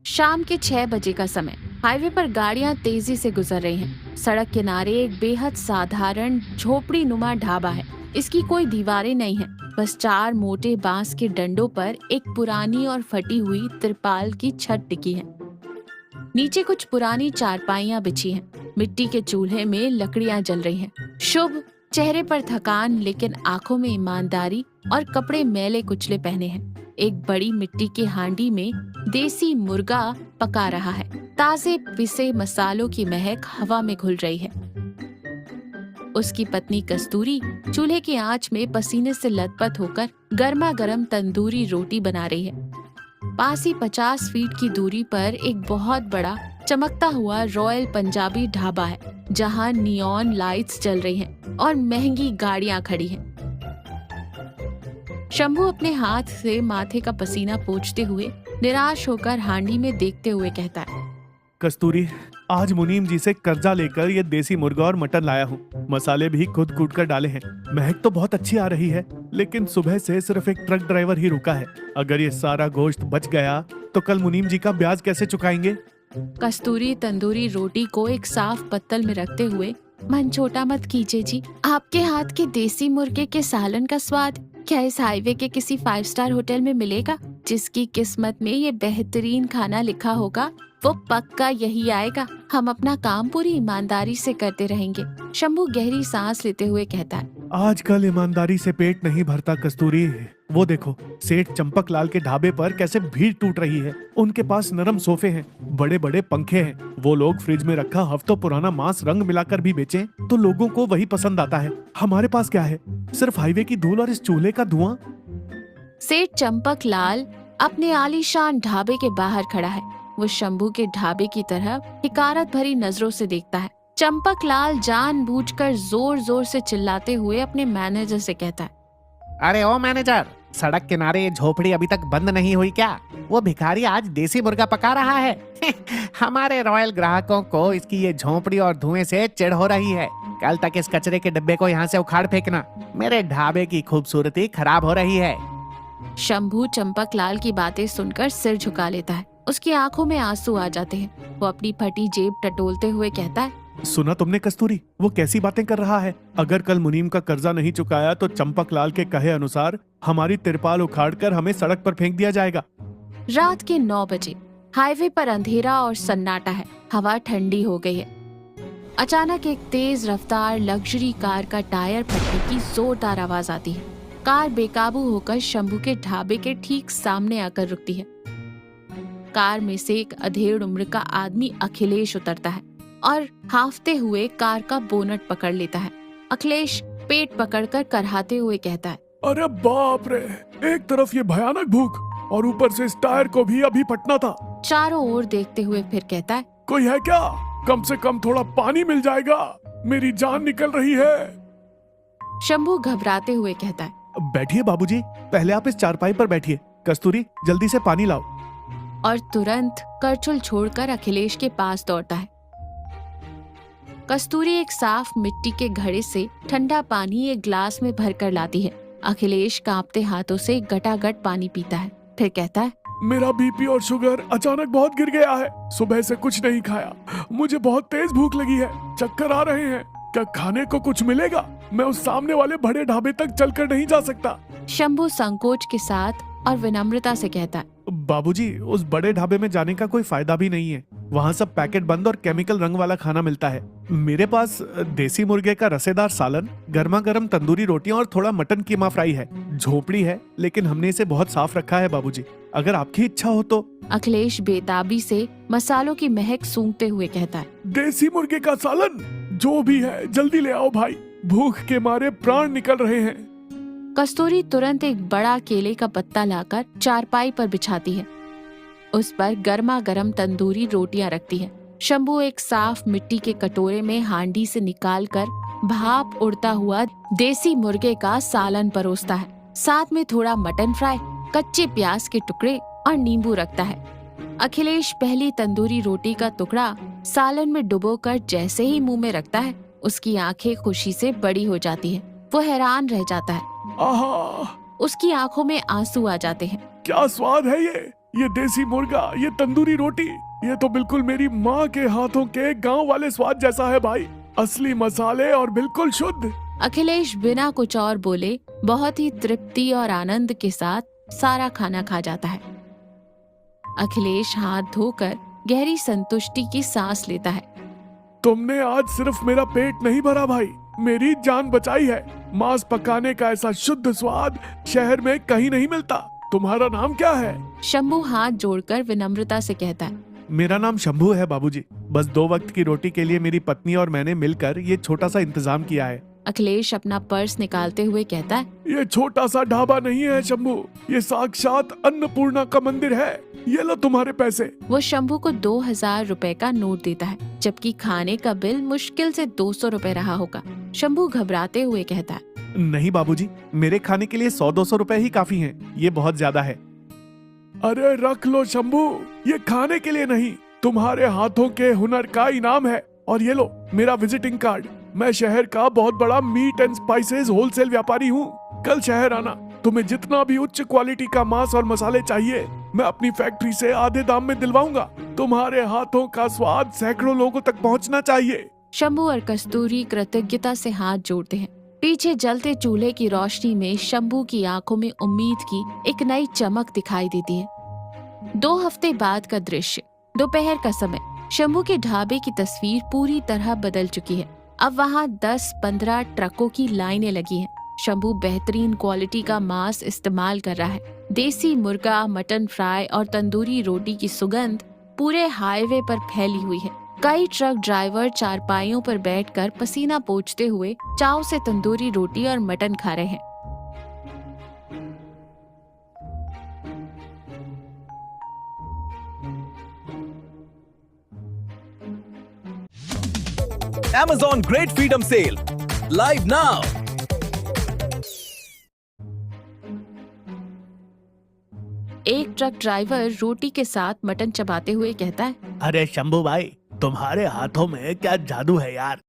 शाम के 6 बजे का समय। हाईवे पर गाड़ियां तेजी से गुजर रही हैं। सड़क किनारे एक बेहद साधारण झोपड़ी नुमा ढाबा है। इसकी कोई दीवारें नहीं है, बस 4 मोटे बांस के डंडों पर एक पुरानी और फटी हुई तिरपाल की छत टिकी है। नीचे कुछ पुरानी चारपाइयां बिछी हैं। मिट्टी के चूल्हे में लकड़ियां जल रही हैं। शुभ चेहरे पर थकान, लेकिन आंखों में ईमानदारी, और कपड़े मैले कुचले पहने हैं। एक बड़ी मिट्टी की हांडी में देसी मुर्गा पका रहा है। ताजे पिसे मसालों की महक हवा में घुल रही है। उसकी पत्नी कस्तूरी चूल्हे की आंच में पसीने से लथपथ होकर गर्मा गर्म तंदूरी रोटी बना रही है। पास ही 50 फीट की दूरी पर एक बहुत बड़ा चमकता हुआ रॉयल पंजाबी ढाबा है, जहां नियॉन लाइट्स जल रही हैं और महंगी गाड़ियां खड़ी हैं। शंभू अपने हाथ से माथे का पसीना पोंछते हुए निराश होकर हांडी में देखते हुए कहता है, कस्तूरी, आज मुनीम जी से कर्जा लेकर ये देसी मुर्गा और मटन लाया हूँ। मसाले भी खुद कूट कर डाले हैं। महक तो बहुत अच्छी आ रही है, लेकिन सुबह से सिर्फ एक ट्रक ड्राइवर ही रुका है। अगर ये सारा गोश्त बच गया तो कल मुनीम जी का ब्याज कैसे चुकाएंगे? कस्तूरी तंदूरी रोटी को एक साफ पत्तल में रखते हुए, मन छोटा मत कीजिए जी। आपके हाथ के देसी मुर्गे के सालन का स्वाद क्या इस हाईवे के किसी 5 स्टार होटल में मिलेगा? जिसकी किस्मत में ये बेहतरीन खाना लिखा होगा वो पक्का यही आएगा। हम अपना काम पूरी ईमानदारी से करते रहेंगे। शंभू गहरी सांस लेते हुए कहता है, आजकल ईमानदारी से पेट नहीं भरता कस्तूरी। वो देखो, सेठ चंपक लाल के ढाबे पर कैसे भीड़ टूट रही है। उनके पास नरम सोफे हैं, बड़े बड़े पंखे हैं। वो लोग फ्रिज में रखा हफ्तों पुराना मांस रंग मिलाकर भी बेचें तो लोगों को वही पसंद आता है। हमारे पास क्या है? सिर्फ हाईवे की धूल और इस चूल्हे का धुआं। सेठ चंपक लाल अपने आलीशान ढाबे के बाहर खड़ा है। वो शंभू के ढाबे की तरफ हिकारत भरी नजरों से देखता है। चंपक लाल जानबूझकर जोर जोर से चिल्लाते हुए अपने मैनेजर से कहता है, अरे ओ मैनेजर, सड़क किनारे ये झोपड़ी अभी तक बंद नहीं हुई क्या? वो भिखारी आज देसी मुर्गा पका रहा है। हमारे रॉयल ग्राहकों को इसकी ये झोपड़ी और धुएं से चिढ़ हो रही है। कल तक इस कचरे के डिब्बे को यहाँ से उखाड़ फेंकना। मेरे ढाबे की खूबसूरती खराब हो रही है। शंभू चंपक लाल की बातें सुनकर सिर झुका लेता है। उसकी आंखों में आंसू आ जाते हैं। वो अपनी फटी जेब टटोलते हुए कहता है, सुना तुमने कस्तूरी, वो कैसी बातें कर रहा है? अगर कल मुनीम का कर्जा नहीं चुकाया तो चंपक लाल के कहे अनुसार हमारी तिरपाल उखाड़कर हमें सड़क पर फेंक दिया जाएगा। रात के 9 बजे हाईवे पर अंधेरा और सन्नाटा है। हवा ठंडी हो गई है। अचानक एक तेज रफ्तार लग्जरी कार का टायर फटने की जोरदार आवाज आती है। कार बेकाबू होकर शंभू के ढाबे के ठीक सामने आकर रुकती है। कार में से एक अधेड़ उम्र का आदमी अखिलेश उतरता है और हाफते हुए कार का बोनट पकड़ लेता है। अखिलेश पेट पकड़कर करहाते हुए कहता है, अरे बाप रे, एक तरफ ये भयानक भूख और ऊपर से इस टायर को भी अभी फटना था। चारों ओर देखते हुए फिर कहता है, कोई है क्या? कम से कम थोड़ा पानी मिल जाएगा, मेरी जान निकल रही है। शंभू घबराते हुए कहता है, बैठिए बाबूजी, पहले आप इस चारपाई पर बैठिए। कस्तूरी, जल्दी से पानी लाओ। और तुरंत करछुल छोड़कर अखिलेश के पास दौड़ता है। कस्तूरी एक साफ मिट्टी के घड़े से ठंडा पानी एक ग्लास में भरकर लाती है। अखिलेश कांपते हाथों से गटागट पानी पीता है, फिर कहता है, मेरा बीपी और शुगर अचानक बहुत गिर गया है। सुबह से कुछ नहीं खाया, मुझे बहुत तेज भूख लगी है, चक्कर आ रहे हैं। क्या खाने को कुछ मिलेगा? मैं उस सामने वाले बड़े ढाबे तक चलकर नहीं जा सकता। शंभू संकोच के साथ और विनम्रता से कहता है, बाबूजी, उस बड़े ढाबे में जाने का कोई फायदा भी नहीं है। वहाँ सब पैकेट बंद और केमिकल रंग वाला खाना मिलता है। मेरे पास देसी मुर्गे का रसेदार सालन, गर्मा गर्म तंदूरी रोटियां और थोड़ा मटन कीमा फ्राई है। झोपड़ी है, लेकिन हमने इसे बहुत साफ रखा है बाबूजी, अगर आपकी इच्छा हो तो। अखिलेश बेताबी से मसालों की महक सूंघते हुए कहता है, देसी मुर्गे का सालन जो भी है जल्दी ले आओ भाई, भूख के मारे प्राण निकल रहे हैं। कस्तूरी तुरंत एक बड़ा केले का पत्ता लाकर चारपाई पर बिछाती है। उस पर गर्मा गर्म तंदूरी रोटियां रखती है। शंभू एक साफ मिट्टी के कटोरे में हांडी से निकालकर भाप उड़ता हुआ देसी मुर्गे का सालन परोसता है। साथ में थोड़ा मटन फ्राई, कच्चे प्याज के टुकड़े और नींबू रखता है। अखिलेश पहली तंदूरी रोटी का टुकड़ा सालन में डुबोकर जैसे ही मुंह में रखता है, उसकी आंखें खुशी से बड़ी हो जाती है। वो हैरान रह जाता है। आहा, उसकी आंखों में आंसू आ जाते हैं। क्या स्वाद है ये! ये देसी मुर्गा, ये तंदूरी रोटी, ये तो बिल्कुल मेरी माँ के हाथों के गांव वाले स्वाद जैसा है भाई। असली मसाले और बिल्कुल शुद्ध। अखिलेश बिना कुछ और बोले बहुत ही तृप्ति और आनंद के साथ सारा खाना खा जाता है। अखिलेश हाथ धोकर गहरी संतुष्टि की सांस लेता है। तुमने आज सिर्फ मेरा पेट नहीं भरा भाई, मेरी जान बचाई है। मांस पकाने का ऐसा शुद्ध स्वाद शहर में कहीं नहीं मिलता। तुम्हारा नाम क्या है? शंभू हाथ जोड़कर विनम्रता से कहता है। मेरा नाम शंभू है बाबूजी। बस 2 वक्त की रोटी के लिए मेरी पत्नी और मैंने मिलकर ये छोटा सा इंतजाम किया है। अखिलेश अपना पर्स निकालते हुए कहता है। ये छोटा सा ढाबा नहीं है शंभू, ये साक्षात अन्नपूर्णा का मंदिर है। ये लो तुम्हारे पैसे। वो शंभू को 2000 रुपए का नोट देता है, जबकि खाने का बिल मुश्किल से 200 रुपए रहा होगा। शंभू घबराते हुए कहता है। नहीं बाबूजी, मेरे खाने के लिए 100-200 रुपए ही काफी हैं। ये बहुत ज्यादा है। अरे रख लो शंभू, ये खाने के लिए नहीं, तुम्हारे हाथों के हुनर का इनाम है। और ये लो मेरा विजिटिंग कार्ड। मैं शहर का बहुत बड़ा मीट एंड स्पाइसेस होलसेल व्यापारी हूँ। कल शहर आना, तुम्हें जितना भी उच्च क्वालिटी का मांस और मसाले चाहिए मैं अपनी फैक्ट्री से आधे दाम में दिलवाऊंगा। तुम्हारे हाथों का स्वाद सैकड़ों लोगों तक पहुँचना चाहिए। शंभू और कस्तूरी कृतज्ञता से हाथ जोड़ते हैं। पीछे जलते चूल्हे की रोशनी में शंभू की आंखों में उम्मीद की एक नई चमक दिखाई देती है। 2 हफ्ते बाद का दृश्य, दोपहर का समय। शंभू के ढाबे की तस्वीर पूरी तरह बदल चुकी है। अब वहाँ 10-15 ट्रकों की लाइनें लगी हैं। शंभू बेहतरीन क्वालिटी का मांस इस्तेमाल कर रहा है। देसी मुर्गा, मटन फ्राई और तंदूरी रोटी की सुगंध पूरे हाईवे पर फैली हुई है। कई ट्रक ड्राइवर चारपाइयों पर बैठकर पसीना पोंछते हुए चाव से तंदूरी रोटी और मटन खा रहे हैं। Amazon Great Freedom Sale, live now. एक ट्रक ड्राइवर रोटी के साथ मटन चबाते हुए कहता है। अरे शंभू भाई, तुम्हारे हाथों में क्या जादू है यार।